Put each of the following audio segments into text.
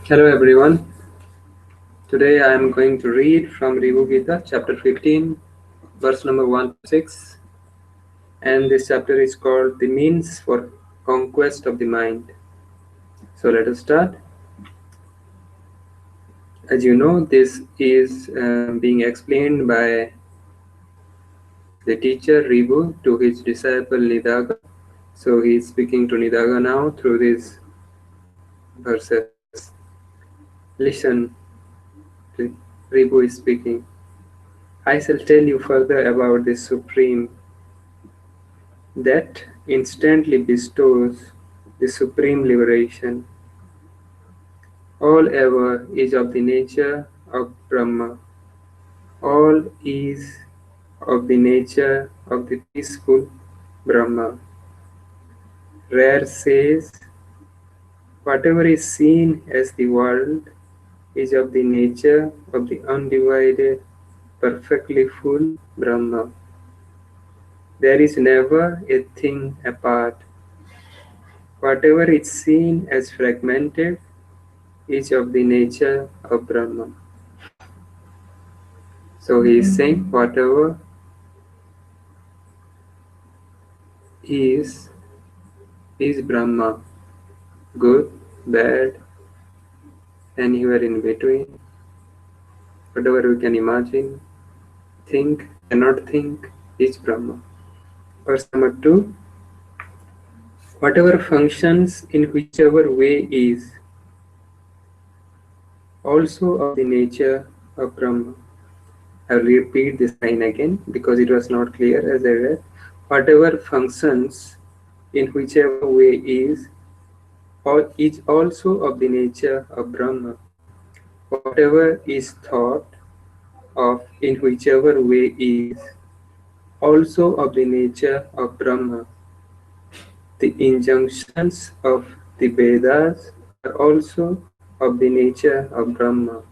Hello everyone. Today I am going to read from Ribhu chapter 15, verse number 1 to 6. And this chapter is called The Means for Conquest of the Mind. So let us start. As you know, this is being explained by the teacher Ribhu to his disciple Nidaga. So he is speaking to Nidaga now through these verses. Listen, Ribhu is speaking. I shall tell you further about the Supreme that instantly bestows the supreme liberation. All ever is of the nature of Brahma. All is of the nature of the peaceful Brahma. Rare says, whatever is seen as the world is of the nature of the undivided, perfectly full Brahma. There is never a thing apart. Whatever is seen as fragmented is of the nature of Brahman. So he is saying whatever is Brahma, good, bad, anywhere in between, whatever we can imagine, think, cannot think, is Brahma. Verse number 2, whatever functions in whichever way is also of the nature of Brahma. I will repeat this line again because it was not clear as I read. Whatever functions in whichever way is also of the nature of Brahma. Whatever is thought of in whichever way is also of the nature of Brahma. The injunctions of the Vedas are also of the nature of Brahma.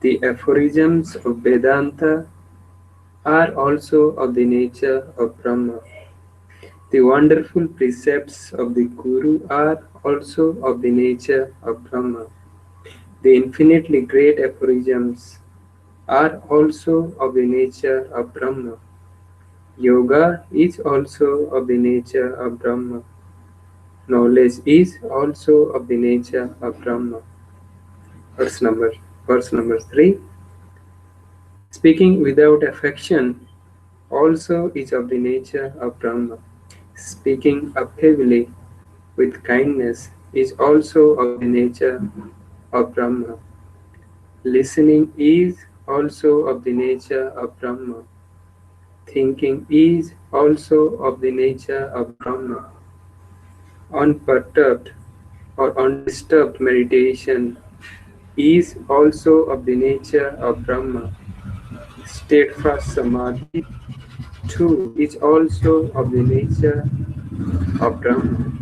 The aphorisms of Vedanta are also of the nature of Brahma. The wonderful precepts of the Guru are also of the nature of Brahma. The infinitely great aphorisms are also of the nature of Brahma. Yoga is also of the nature of Brahma. Knowledge is also of the nature of Brahma. Verse number, verse number 3. Speaking without affection also is of the nature of Brahma. Speaking affably with kindness is also of the nature of Brahma. Listening is also of the nature of Brahma. Thinking is also of the nature of Brahma. Unperturbed or undisturbed meditation is also of the nature of Brahma. Steadfast samadhi too is also of the nature of Brahma.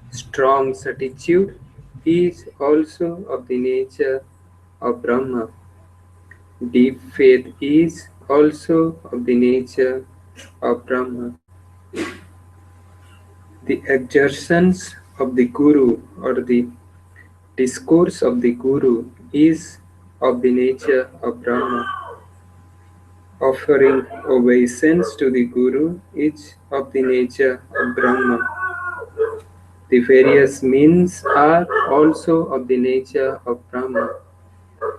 Strong certitude is also of the nature of Brahma. Deep faith is also of the nature of Brahma. The exertions of the Guru or the discourse of the Guru is of the nature of Brahma. Offering obeisance to the Guru is of the nature of Brahma. The various means are also of the nature of Brahma.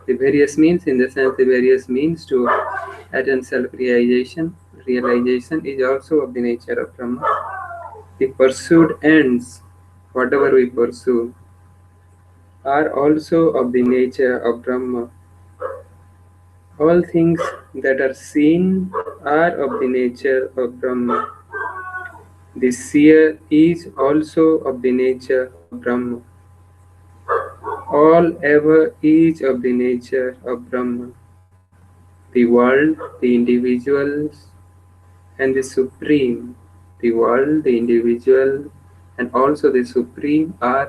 The various means, in the sense, the various means to attain realization is also of the nature of Brahma. The pursued ends, whatever we pursue, are also of the nature of Brahma. All things that are seen are of the nature of Brahma. The seer is also of the nature of Brahma. All ever is of the nature of Brahma. The world, the individuals, and the Supreme. The world, the individual, and also the Supreme are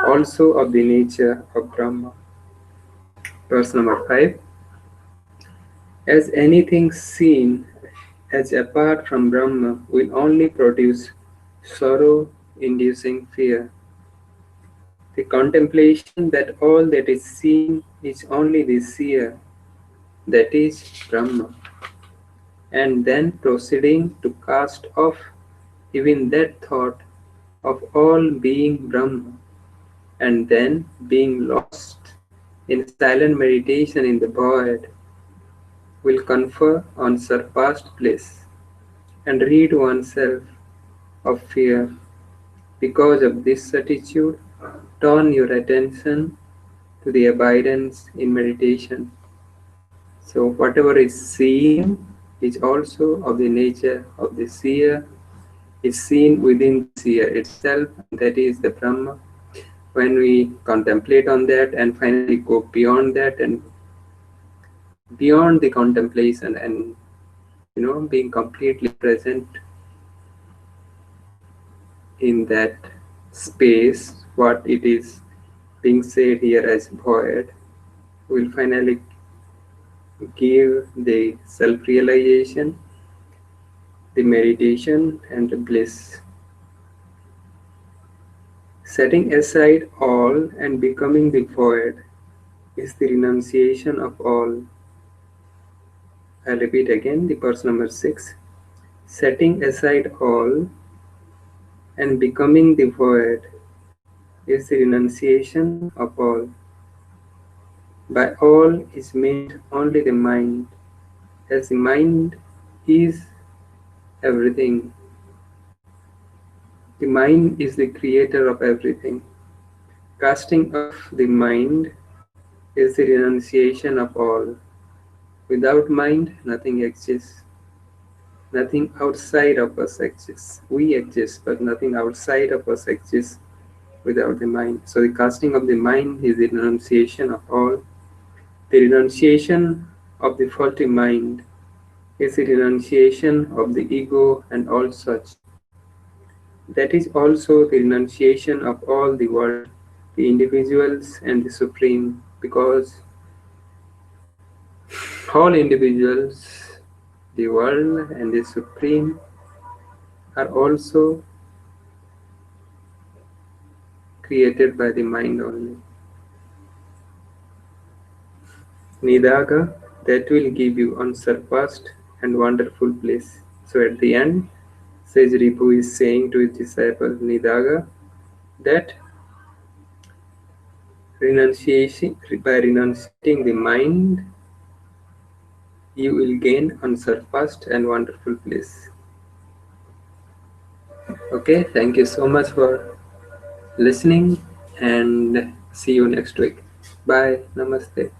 also of the nature of Brahma. Verse number 5. As anything seen as apart from Brahma will only produce sorrow-inducing fear. The contemplation that all that is seen is only the seer, that is Brahma, and then proceeding to cast off even that thought of all being Brahma, and then being lost in silent meditation in the void, will confer unsurpassed bliss and rid oneself of fear. Because of this certitude, turn your attention to the abidance in meditation. So, whatever is seen is also of the nature of the seer, is seen within the seer itself, and that is the Brahma. When we contemplate on that and finally go beyond that and beyond the contemplation and being completely present in that space, what it is being said here as void, will finally give the self realization, the meditation, and the bliss. Setting aside all and becoming the void is the renunciation of all. I'll repeat again the verse number 6. Setting aside all and becoming the void is the renunciation of all. By all is meant only the mind, as the mind is everything. The mind is the creator of everything. Casting off the mind is the renunciation of all. Without mind, nothing exists. Nothing outside of us exists. We exist, but nothing outside of us exists without the mind. So the casting of the mind is the renunciation of all. The renunciation of the faulty mind is the renunciation of the ego and all such. That is also the renunciation of all the world, the individuals and the supreme, because all individuals, the world and the supreme are also created by the mind only. Nidaga, that will give you unsurpassed and wonderful bliss. So at the end, Sage Ribhu is saying to his disciple Nidaga that renunciation, by renunciating the mind, you will gain unsurpassed and wonderful bliss. Okay, thank you so much for listening and see you next week. Bye. Namaste.